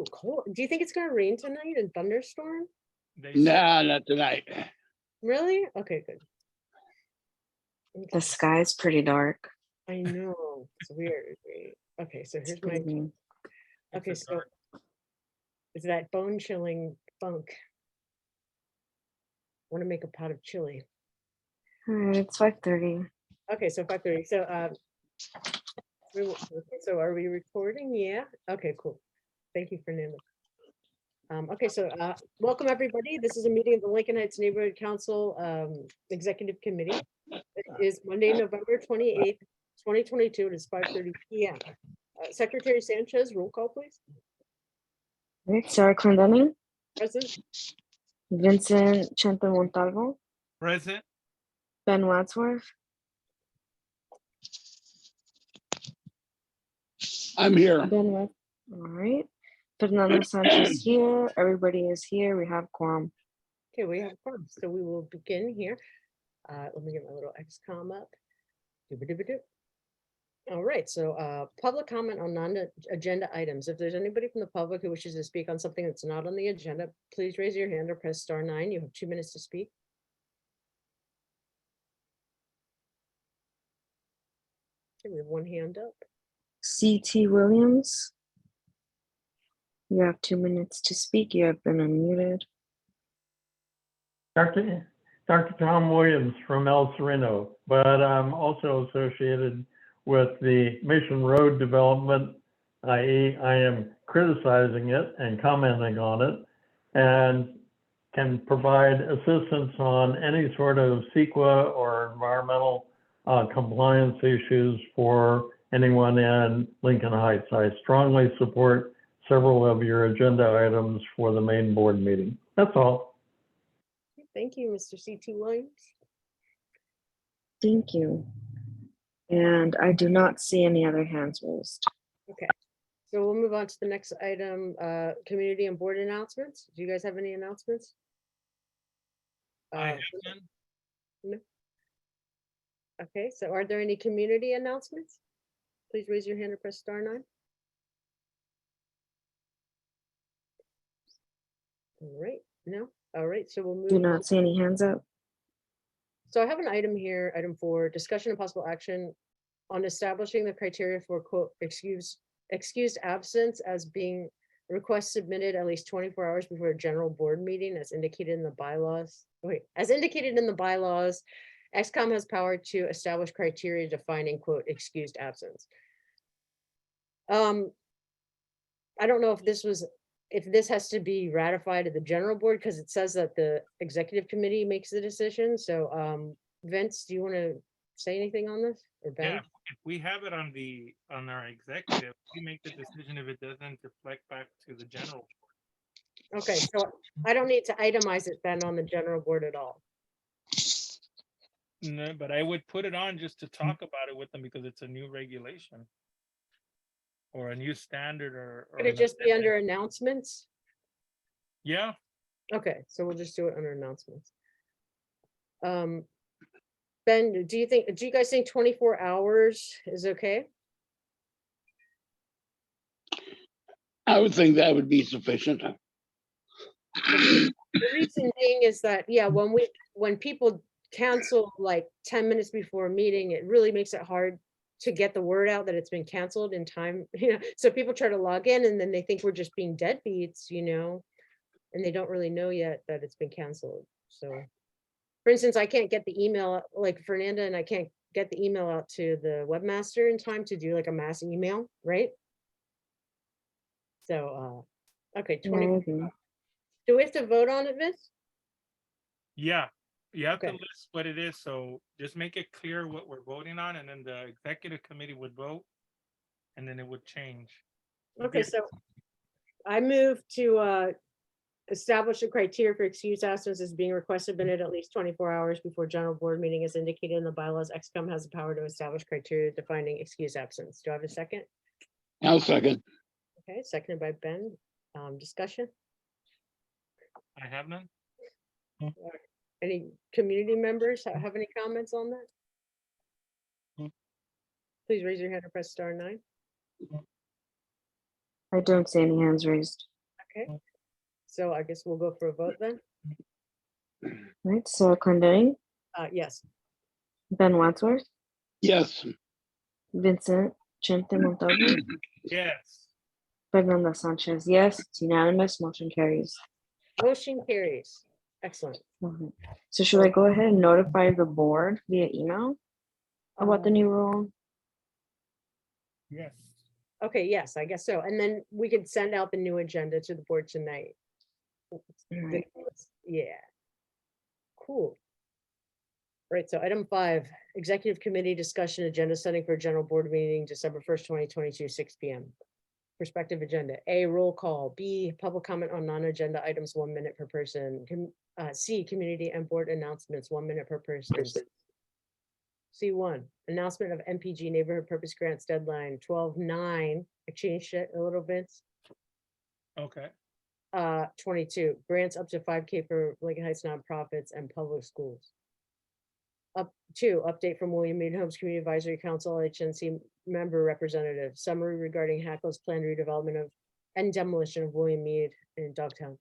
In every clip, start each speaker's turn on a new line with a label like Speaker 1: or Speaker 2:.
Speaker 1: Ooh, cold. Do you think it's gonna rain tonight and thunderstorm?
Speaker 2: Nah, not tonight.
Speaker 1: Really? Okay, good.
Speaker 3: The sky's pretty dark.
Speaker 1: I know. It's weird. Okay, so here's my.
Speaker 3: Pretty-
Speaker 1: Okay, so it's that bone chilling funk. I want to make a pot of chili.
Speaker 3: All right, it's 5:30.
Speaker 1: Okay, so 5:30. So so are we recording? Yeah. Okay, cool. Thank you, Fernanda. Okay, so welcome everybody. This is a meeting of the Lincoln Heights Neighborhood Council Executive Committee. It is Monday, November 28th, 2022. It is 5:30 p.m. Secretary Sanchez, roll call, please.
Speaker 3: All right, Sara Clendening,
Speaker 1: Present.
Speaker 3: Vincent Chente Montalvo,
Speaker 4: Present.
Speaker 3: Ben Wadsworth,
Speaker 2: I'm here.
Speaker 3: all right. Fernanda Sanchez here. Everybody is here. We have quorum.
Speaker 1: Okay, we have quorum, so we will begin here. Let me get my little XCOM up. Doo-ba-doo-ba-doo. All right, so public comment on non-agenda items. If there's anybody from the public who wishes to speak on something that's not on the agenda, please raise your hand or press *9. You have 2 minutes to speak. Okay, we have one hand up.
Speaker 3: C.T. Williams, you have 2 minutes to speak. You have been unmuted.
Speaker 5: Dr. Tom Williams from El Sereno, but I'm also associated with the Mission Road development, i.e. I am criticizing it and commenting on it, and can provide assistance on any sort of CEQA or environmental compliance issues for anyone in Lincoln Heights. I strongly support several of your agenda items for the main board meeting. That's all.
Speaker 1: Thank you, Mr. C.T. Williams.
Speaker 3: Thank you. And I do not see any other hands raised.
Speaker 1: Okay, so we'll move on to the next item, community and board announcements. Do you guys have any announcements?
Speaker 4: I have none.
Speaker 1: Okay, so are there any community announcements? Please raise your hand or press *9. All right, no, all right, so we'll move.
Speaker 3: Do not see any hands up.
Speaker 1: So I have an item here, item 4, discussion and possible action on establishing the criteria for quote excused absence as being request submitted at least 24 hours before a general board meeting as indicated in the bylaws. As indicated in the bylaws, XCOM has power to establish criteria defining quote excused absence. I don't know if this has to be ratified at the general board because it says that the executive committee makes the decision. So Vince, do you want to say anything on this, or Ben?
Speaker 4: Yeah, if we have it on our executive, we make the decision. If it doesn't, reflect back to the general board.
Speaker 1: Okay, so I don't need to itemize it then on the general board at all.
Speaker 4: No, but I would put it on just to talk about it with them because it's a new regulation or a new standard or
Speaker 1: Could it just be under announcements?
Speaker 4: Yeah.
Speaker 1: Okay, so we'll just do it under announcements. Ben, do you guys think 24 hours is okay?
Speaker 2: I would think that would be sufficient.
Speaker 1: The reason being is that, yeah, when people cancel like 10 minutes before a meeting, it really makes it hard to get the word out that it's been canceled in time. So people try to log in and then they think we're just being deadbeats, and they don't really know yet that it's been canceled. So for instance, I can't get the email, like Fernanda, and I can't get the email out to the webmaster in time to do like a mass email, right? So, okay, 20. Do we have to vote on it, Vince?
Speaker 4: Yeah, you have to
Speaker 1: Okay.
Speaker 4: list what it is. So just make it clear what we're voting on, and then the executive committee would vote, and then it would change.
Speaker 1: Okay, so I move to establish a criteria for excused absence as being requested minute at least 24 hours before general board meeting as indicated in the bylaws. XCOM has the power to establish criteria defining excused absence. Do I have a second?
Speaker 2: I'll second.
Speaker 1: Okay, seconded by Ben. Discussion?
Speaker 4: I have none.
Speaker 1: Any community members have any comments on that? Please raise your hand or press *9.
Speaker 3: I don't see any hands raised.
Speaker 1: Okay, so I guess we'll go for a vote then.
Speaker 3: Right, Sarah Clendening,
Speaker 1: Yes.
Speaker 3: Ben Wadsworth,
Speaker 2: Yes,
Speaker 3: Vincent Chente Montalvo,
Speaker 4: Yes.
Speaker 3: Fernanda Sanchez, yes, it's unanimous, motion carries.
Speaker 1: Motion carries. Excellent.
Speaker 3: Okay. So should I go ahead and notify the board via email about the new rule?
Speaker 4: Yes.
Speaker 1: Okay, yes, I guess so. And then we could send out the new agenda to the board tonight.
Speaker 3: Right.
Speaker 1: Yeah. Cool. Right, so item 5, executive committee discussion agenda setting for general board meeting, December 1st, 2022, 6 p.m. Perspective agenda, A, roll call, B, public comment on non-agenda items, 1 minute per person. C, community and board announcements, 1 minute per person. C1, announcement of MPG neighborhood purpose grants deadline, 12/9. I changed it a little bit.
Speaker 4: Okay.
Speaker 1: 22, grants up to 5K for Lincoln Heights nonprofits and public schools. Up 2, update from William Mead Homes Community Advisory Council, LHNC member representative, summary regarding Hackle's planned redevelopment of and demolition of William Mead in Dogtown.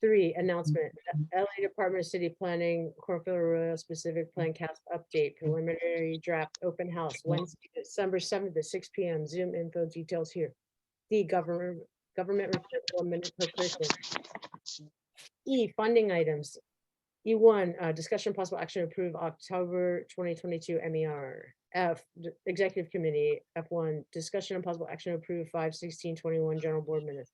Speaker 1: 3, announcement, LA Department of City Planning, Cornfield Arroyo specific plan cast update, preliminary draft open house, Wednesday, December 7th at 6 p.m. Zoom info details here. D, government report, 1 minute per person. E, funding items. E1, discussion possible action to approve October 2022 MER. F, executive committee. F1, discussion and possible action to approve 5/16/21 general board minutes.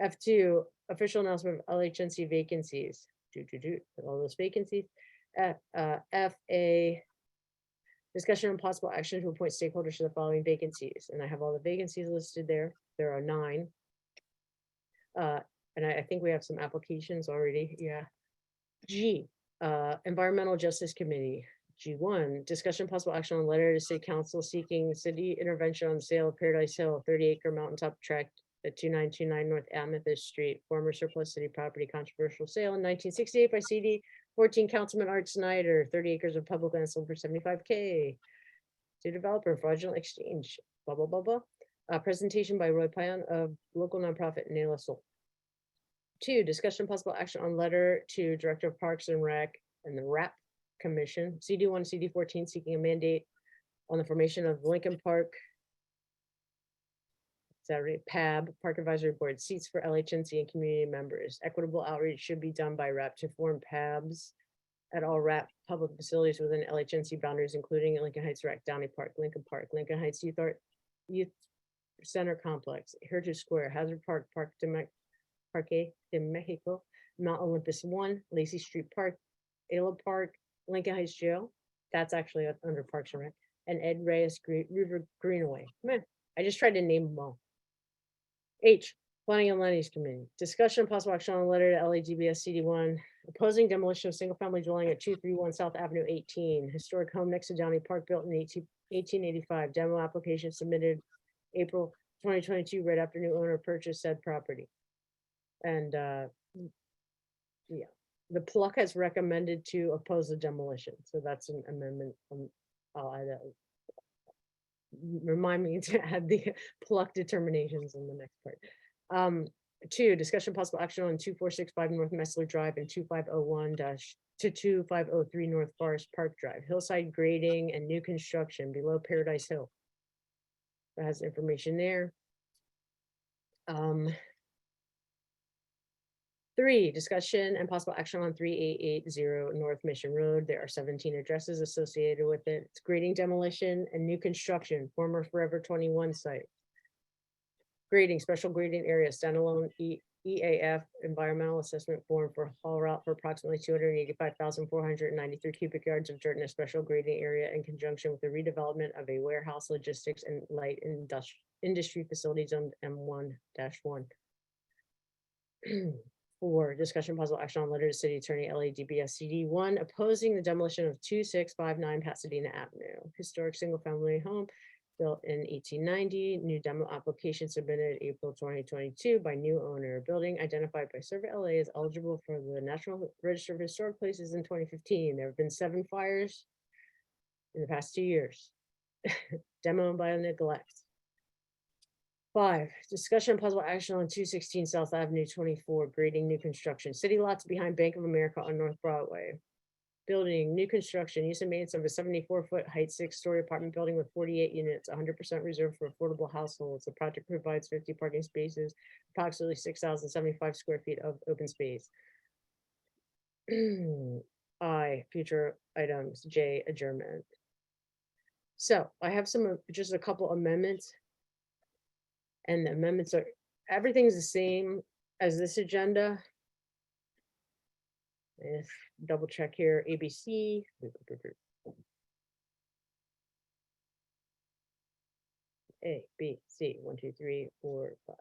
Speaker 1: F2, official announcement of LHNC vacancies. All those vacancies. FA, discussion and possible action to appoint stakeholders to the following vacancies. And I have all the vacancies listed there. There are 9. And I think we have some applications already. Yeah. G, Environmental Justice Committee. G1, discussion possible action on letter to city council seeking city intervention on the sale of Paradise Hill, 30-acre mountaintop tract at 2929 North Amethyst Street, former surplus city property, controversial sale in 1968 by CD 14 Councilman Art Snyder, 30 acres of public land sold for 75K to developer, fraudulent exchange, blah, blah, blah, blah. Presentation by Roy Pion of local nonprofit Nela Soul. 2, discussion possible action on letter to Director of Parks and Rec and the RAP Commission, CD1, CD14, seeking a mandate on the formation of Lincoln Park Saturday PAB, Park Advisory Board, seats for LHNC and community members. Equitable outreach should be done by RAP to form PABs at all RAP public facilities within LHNC boundaries, including Lincoln Heights Rec, Downey Park, Lincoln Heights Youth Center Complex, Heritage Square, Hazard Park, Parque de Mexico, Mount Olympus 1, Lacey Street Park, Ayla Park, Lincoln Heights Jail. That's actually under Parks and Rec, and Ed Reyes River Greenaway. Man, I just tried to name them all. H, Planning and Land Use Committee. Discussion and possible action on a letter to LADBS CD1 opposing demolition of single family dwelling at 231 South Avenue 18. Historic home next to Downey Park built in 1885. Demo application submitted April 2022, right after new owner purchased said property. And yeah, the pluck has recommended to oppose the demolition. So that's an amendment. I'll add that. Remind me to add the pluck determinations in the next part. 2, discussion possible action on 2465 North Messler Drive and 2501 to 2503 North Forest Park Drive, hillside grading and new construction below Paradise Hill. That has information there. 3, discussion and possible action on 3880 North Mission Road. There are 17 addresses associated with it. It's grading, demolition, and new construction, former Forever 21 site. Grading, special grading area, standalone EAF environmental assessment form for haul route for approximately 285,493 cubic yards of dirt in a special grading area in conjunction with the redevelopment of a warehouse, logistics, and light industry facility zone M1-1. 4, discussion possible action on letter to city attorney LADBS CD1 opposing the demolition of 2659 Pasadena Avenue, historic single family home built in 1890, new demo application submitted April 2022 by new owner, building identified by Survey LA as eligible for the National Register of Historic Places in 2015. There have been 7 fires in the past 2 years. Demo by neglect. 5, discussion and possible action on 216 South Avenue 24, grading new construction, city lots behind Bank of America on North Broadway. Building, new construction, use and maintenance of a 74-foot height, 6-story apartment building with 48 units, 100% reserved for affordable households. The project provides 50 parking spaces, approximately 6,075 square feet of open space. I, future items, J, adjournment. So I have just a couple amendments. And the amendments are, everything's the same as this agenda. If double check here, ABC. A, B, C, 1, 2, 3, 4, 5.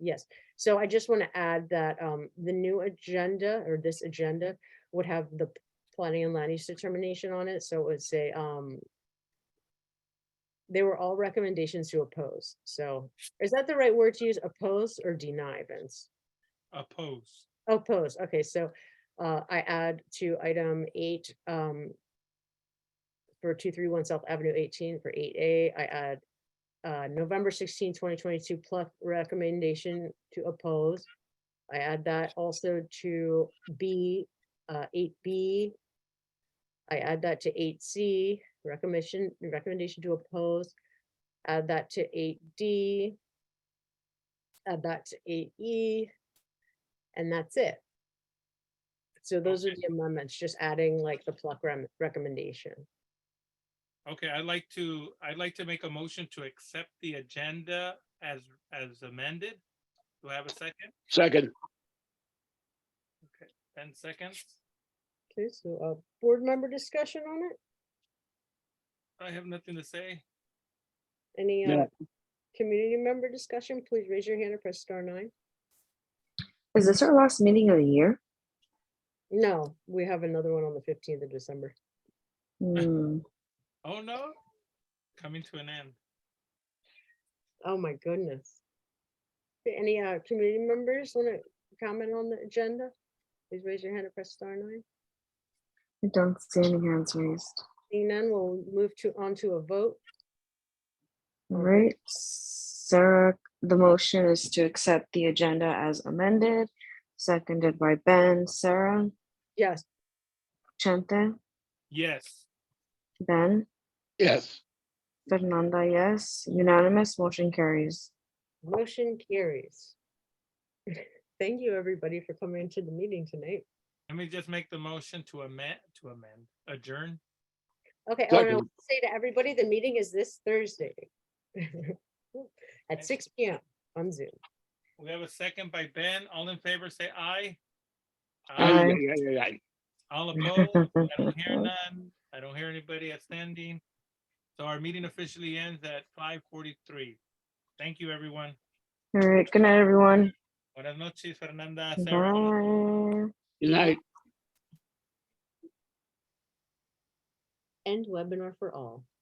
Speaker 1: Yes, so I just want to add that the new agenda or this agenda would have the planning and land use determination on it. So it would say they were all recommendations to oppose. So is that the right word to use, oppose or deny, Vince?
Speaker 4: Oppose.
Speaker 1: Oppose. Okay, so I add to item 8 for 231 South Avenue 18 for 8A. I add November 16, 2022 plus recommendation to oppose. I add that also to B, 8B. I add that to 8C, recommendation to oppose. Add that to 8D. Add that to 8E. And that's it. So those are the amendments, just adding like the pluck recommendation.
Speaker 4: Okay, I'd like to make a motion to accept the agenda as amended. Do I have a second?
Speaker 2: Second,
Speaker 4: Okay, 10 seconds.
Speaker 1: Okay, so board member discussion on it?
Speaker 4: I have nothing to say.
Speaker 1: Any
Speaker 2: Yeah.
Speaker 1: community member discussion? Please raise your hand or press *9.
Speaker 3: Is this our last meeting of the year?
Speaker 1: No, we have another one on the 15th of December.
Speaker 3: Hmm.
Speaker 4: Oh no, coming to an end.
Speaker 1: Oh my goodness. Any community members want to comment on the agenda? Please raise your hand or press *9.
Speaker 3: I don't see any hands raised.
Speaker 1: Seeing none, we'll move on to a vote.
Speaker 3: All right, Sarah, the motion is to accept the agenda as amended, seconded by Ben. Sarah,
Speaker 1: Yes,
Speaker 3: Chente,
Speaker 4: Yes.
Speaker 3: Ben,
Speaker 2: yes.
Speaker 3: Fernanda, yes. Unanimous, motion carries.
Speaker 1: motion carries. Thank you, everybody, for coming to the meeting tonight.
Speaker 4: Let me just make the motion to adjourn.
Speaker 1: Okay, oh, and I
Speaker 2: Second.
Speaker 1: want to say to everybody, the meeting is this Thursday at 6 p.m. on Zoom.
Speaker 4: We have a second by Ben. All in favor, say aye.
Speaker 3: Aye.
Speaker 2: Aye.
Speaker 4: All opposed? I don't hear none. I don't hear anybody standing. So our meeting officially ends at 5:43. Thank you, everyone.
Speaker 3: All right, good night, everyone.
Speaker 4: Buenas noches, Fernanda, Sarah.
Speaker 3: Bye.
Speaker 2: Good night.
Speaker 1: End webinar for all.